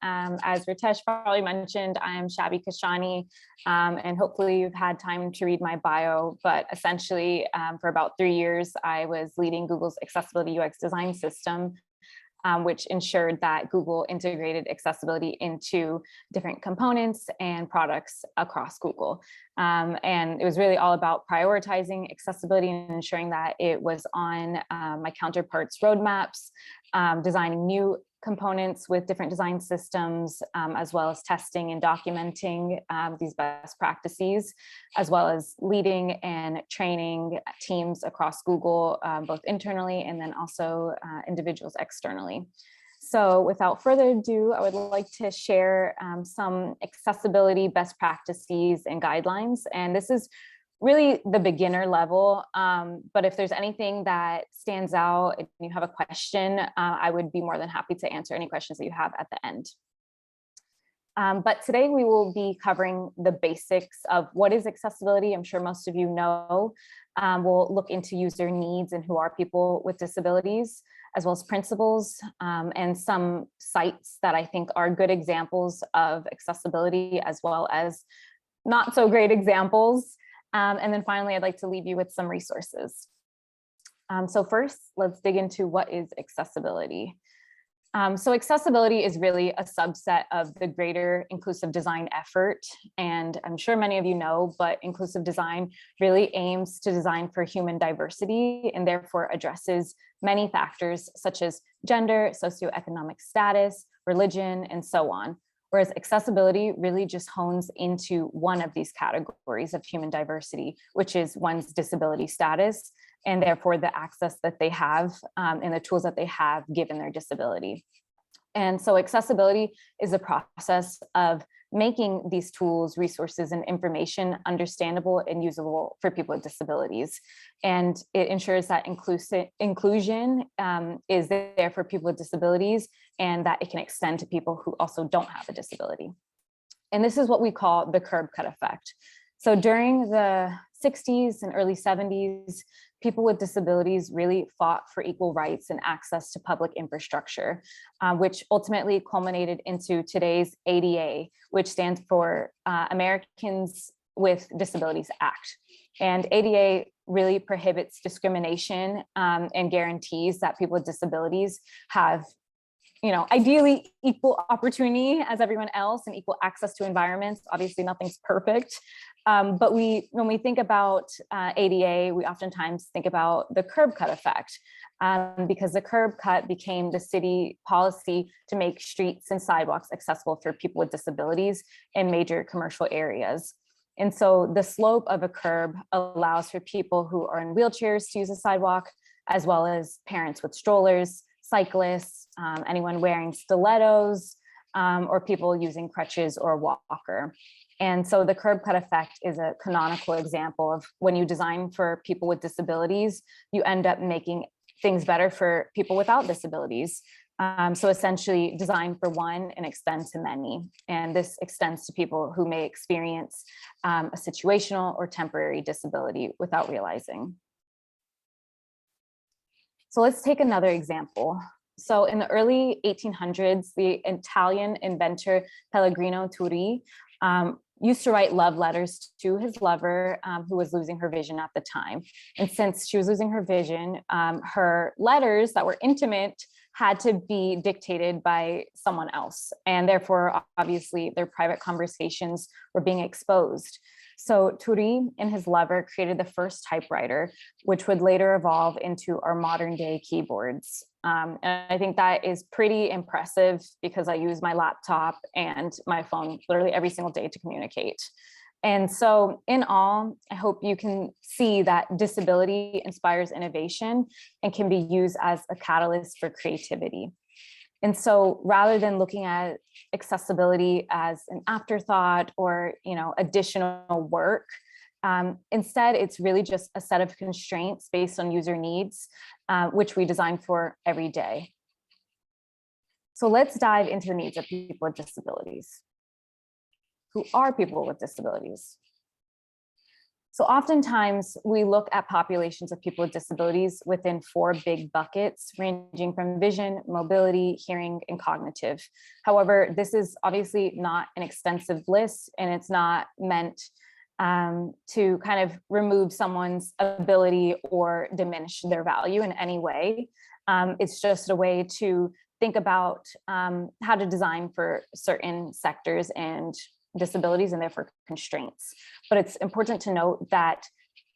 As Ritesh probably mentioned, I'm Shabi Kashani, and hopefully you've had time to read my bio, but essentially for about 3 years, I was leading Google's accessibility UX design system, which ensured that Google integrated accessibility into different components and products across Google. And it was really all about prioritizing accessibility and ensuring that it was on my counterparts' roadmaps, designing new components with different design systems, as well as testing and documenting these best practices, as well as leading and training teams across Google, both internally and then also individuals externally. So without further ado, I would like to share some accessibility best practices and guidelines. And this is really the beginner level, but if there's anything that stands out and you have a question, I would be more than happy to answer any questions that you have at the end. But today we will be covering the basics of what is accessibility. I'm sure most of you know. We'll look into user needs and who are people with disabilities, as well as principles, and some sites that I think are good examples of accessibility, as well as not so great examples. And then finally, I'd like to leave you with some resources. So first, let's dig into what is accessibility. So accessibility is really a subset of the greater inclusive design effort. And I'm sure many of you know, but inclusive design really aims to design for human diversity and therefore addresses many factors such as gender, socioeconomic status, religion, and so on. Whereas accessibility really just hones into one of these categories of human diversity, which is one's disability status, and therefore the access that they have and the tools that they have given their disability. And so accessibility is a process of making these tools, resources, and information understandable and usable for people with disabilities. And it ensures that inclusion is there for people with disabilities and that it can extend to people who also don't have a disability. And this is what we call the curb cut effect. So during the 60s and early 70s, people with disabilities really fought for equal rights and access to public infrastructure, which ultimately culminated into today's ADA, which stands for Americans with Disabilities Act. And ADA really prohibits discrimination and guarantees that people with disabilities have, ideally equal opportunity as everyone else and equal access to environments. Obviously, nothing's perfect. But when we think about ADA, we oftentimes think about the curb cut effect, because the curb cut became the city policy to make streets and sidewalks accessible for people with disabilities in major commercial areas. And so the slope of a curb allows for people who are in wheelchairs to use a sidewalk, as well as parents with strollers, cyclists, anyone wearing stilettos, or people using crutches or a walker. And so the curb cut effect is a canonical example of when you design for people with disabilities, you end up making things better for people without disabilities. So essentially design for one and extend to many. And this extends to people who may experience a situational or temporary disability without realizing. So let's take another example. So in the early 1800s, the Italian inventor Pellegrino Turri used to write love letters to his lover who was losing her vision at the time. And since she was losing her vision, her letters that were intimate had to be dictated by someone else. And therefore, obviously, their private conversations were being exposed. So Turri and his lover created the first typewriter, which would later evolve into our modern day keyboards. And I think that is pretty impressive because I use my laptop and my phone literally every single day to communicate. And so in all, I hope you can see that disability inspires innovation and can be used as a catalyst for creativity. And so rather than looking at accessibility as an afterthought or, additional work, instead, it's really just a set of constraints based on user needs, which we design for every day. So let's dive into the needs of people with disabilities. Who are people with disabilities? So oftentimes we look at populations of people with disabilities within 4 big buckets, ranging from vision, mobility, hearing, and cognitive. However, this is obviously not an extensive list, and it's not meant to kind of remove someone's ability or diminish their value in any way. It's just a way to think about how to design for certain sectors and disabilities and therefore constraints. But it's important to note that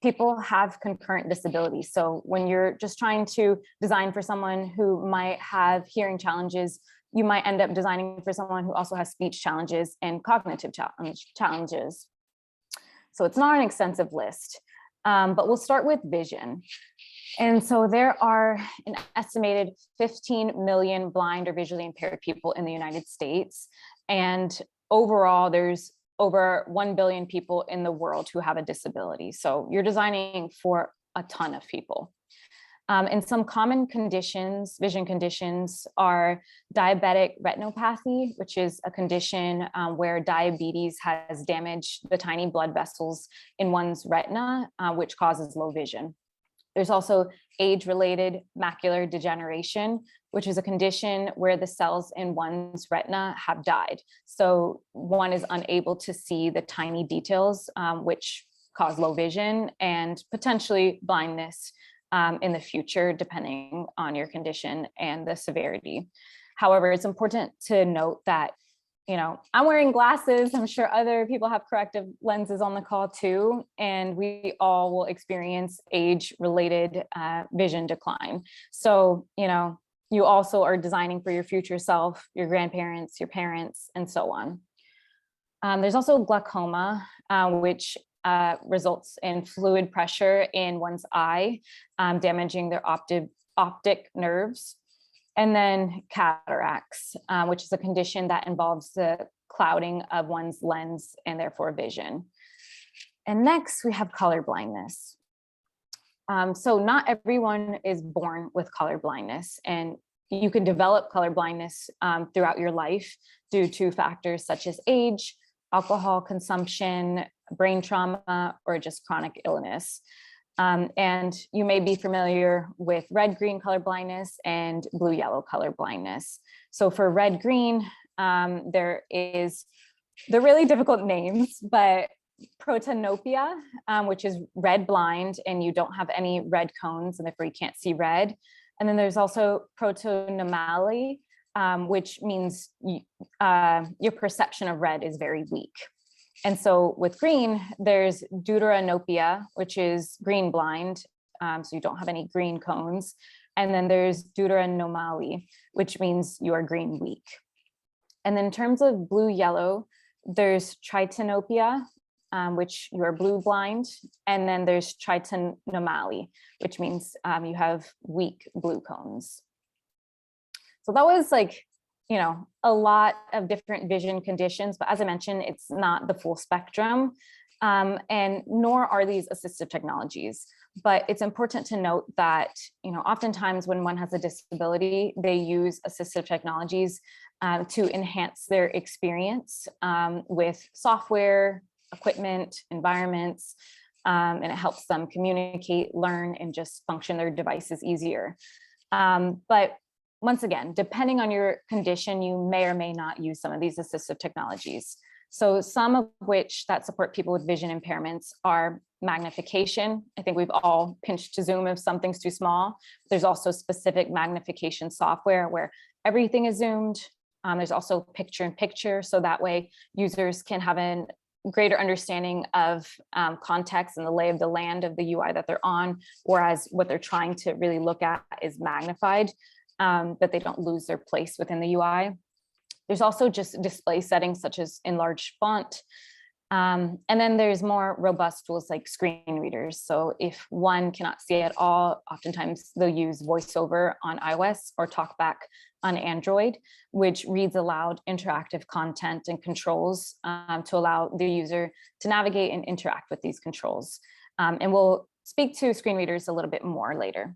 people have concurrent disabilities. So when you're just trying to design for someone who might have hearing challenges, you might end up designing for someone who also has speech challenges and cognitive challenges. So it's not an extensive list, but we'll start with vision. And so there are an estimated 15 million blind or visually impaired people in the United States. And overall, there's over 1 billion people in the world who have a disability. So you're designing for a ton of people. And some common conditions, vision conditions, are diabetic retinopathy, which is a condition where diabetes has damaged the tiny blood vessels in one's retina, which causes low vision. There's also age-related macular degeneration, which is a condition where the cells in one's retina have died. So one is unable to see the tiny details, which cause low vision and potentially blindness in the future, depending on your condition and the severity. However, it's important to note that, I'm wearing glasses. I'm sure other people have corrective lenses on the call too, and we all will experience age-related vision decline. So, you also are designing for your future self, your grandparents, your parents, and so on. There's also glaucoma, which results in fluid pressure in one's eye, damaging their optic nerves. And then cataracts, which is a condition that involves the clouding of one's lens and therefore vision. And next we have color blindness. So not everyone is born with color blindness, and you can develop color blindness throughout your life due to factors such as age, alcohol consumption, brain trauma, or just chronic illness. And you may be familiar with red-green color blindness and blue-yellow color blindness. So for red-green, they're really difficult names, but protanopia, which is red blind, and you don't have any red cones, and therefore you can't see red. And then there's also protonomaly, which means your perception of red is very weak. And so with green, there's deuteranopia, which is green blind, so you don't have any green cones. And then there's deuteranomaly, which means you are green weak. And then in terms of blue-yellow, there's tritanopia, which you are blue blind. And then there's tritonomaly, which means you have weak blue cones. So that was a lot of different vision conditions, but as I mentioned, it's not the full spectrum, and nor are these assistive technologies. But it's important to note that, oftentimes when one has a disability, they use assistive technologies to enhance their experience with software, equipment, environments, and it helps them communicate, learn, and just function their devices easier. But once again, depending on your condition, you may or may not use some of these assistive technologies. So some of which that support people with vision impairments are magnification. I think we've all pinched to zoom if something's too small. There's also specific magnification software where everything is zoomed. There's also picture in picture, so that way users can have a greater understanding of context and the lay of the land of the UI that they're on, whereas what they're trying to really look at is magnified. That they don't lose their place within the UI. There's also just display settings such as enlarged font. And then there's more robust tools like screen readers. So if one cannot see at all, oftentimes they'll use VoiceOver on iOS or TalkBack on Android, which reads aloud interactive content and controls to allow the user to navigate and interact with these controls. And we'll speak to screen readers a little bit more later.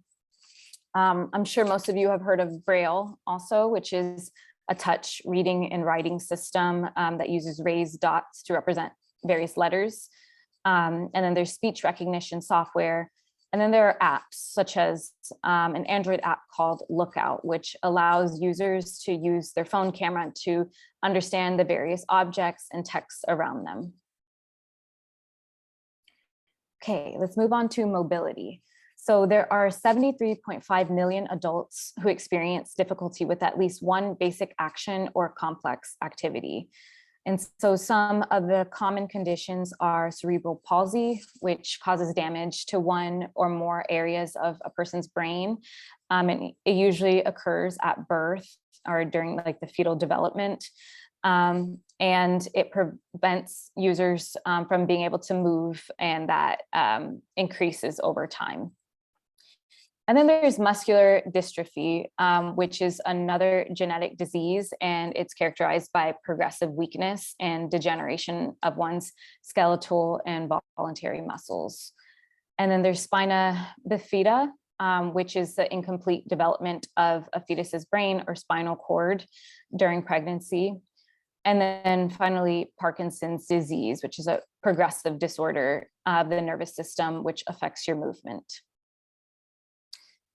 I'm sure most of you have heard of Braille also, which is a touch reading and writing system that uses raised dots to represent various letters. And then there's speech recognition software. And then there are apps such as an Android app called Lookout, which allows users to use their phone camera to understand the various objects and texts around them. Okay, let's move on to mobility. So there are 73.5 million adults who experience difficulty with at least one basic action or complex activity. And so some of the common conditions are cerebral palsy, which causes damage to one or more areas of a person's brain. And it usually occurs at birth or during like the fetal development. And it prevents users from being able to move, and that increases over time. And then there's muscular dystrophy, which is another genetic disease, and it's characterized by progressive weakness and degeneration of one's skeletal and voluntary muscles. And then there's spina bifida, which is the incomplete development of a fetus's brain or spinal cord during pregnancy. And then finally, Parkinson's disease, which is a progressive disorder of the nervous system, which affects your movement.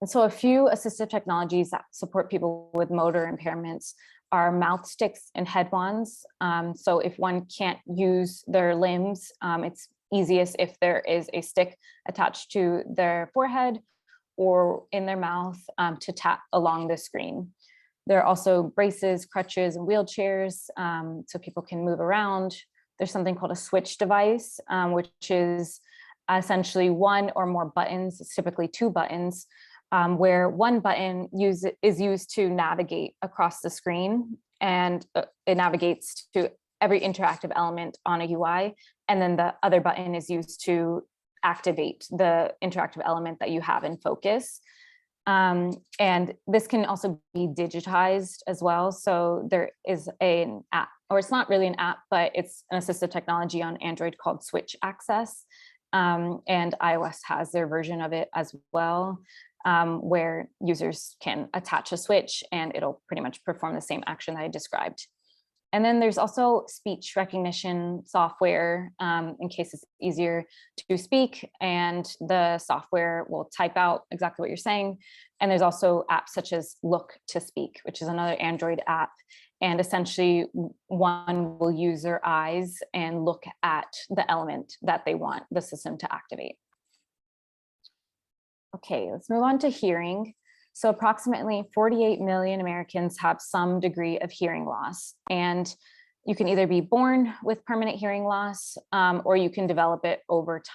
And so a few assistive technologies that support people with motor impairments are mouth sticks and head wands. So if one can't use their limbs, it's easiest if there is a stick attached to their forehead or in their mouth to tap along the screen. There are also braces, crutches, and wheelchairs, so people can move around. There's something called a switch device, which is essentially one or more buttons, it's typically two buttons, where one button is used to navigate across the screen, and it navigates to every interactive element on a UI. And then the other button is used to activate the interactive element that you have in focus. And this can also be digitized as well. So there is an app, or it's not really an app, but it's an assistive technology on Android called Switch Access. And iOS has their version of it as well, where users can attach a switch and it'll pretty much perform the same action that I described. And then there's also speech recognition software in case it's easier to speak, and the software will type out exactly what you're saying. And there's also apps such as Look to Speak, which is another Android app. And essentially one will use their eyes and look at the element that they want the system to activate. Okay, let's move on to hearing. So approximately 48 million Americans have some degree of hearing loss, and you can either be born with permanent hearing loss or you can develop it over time.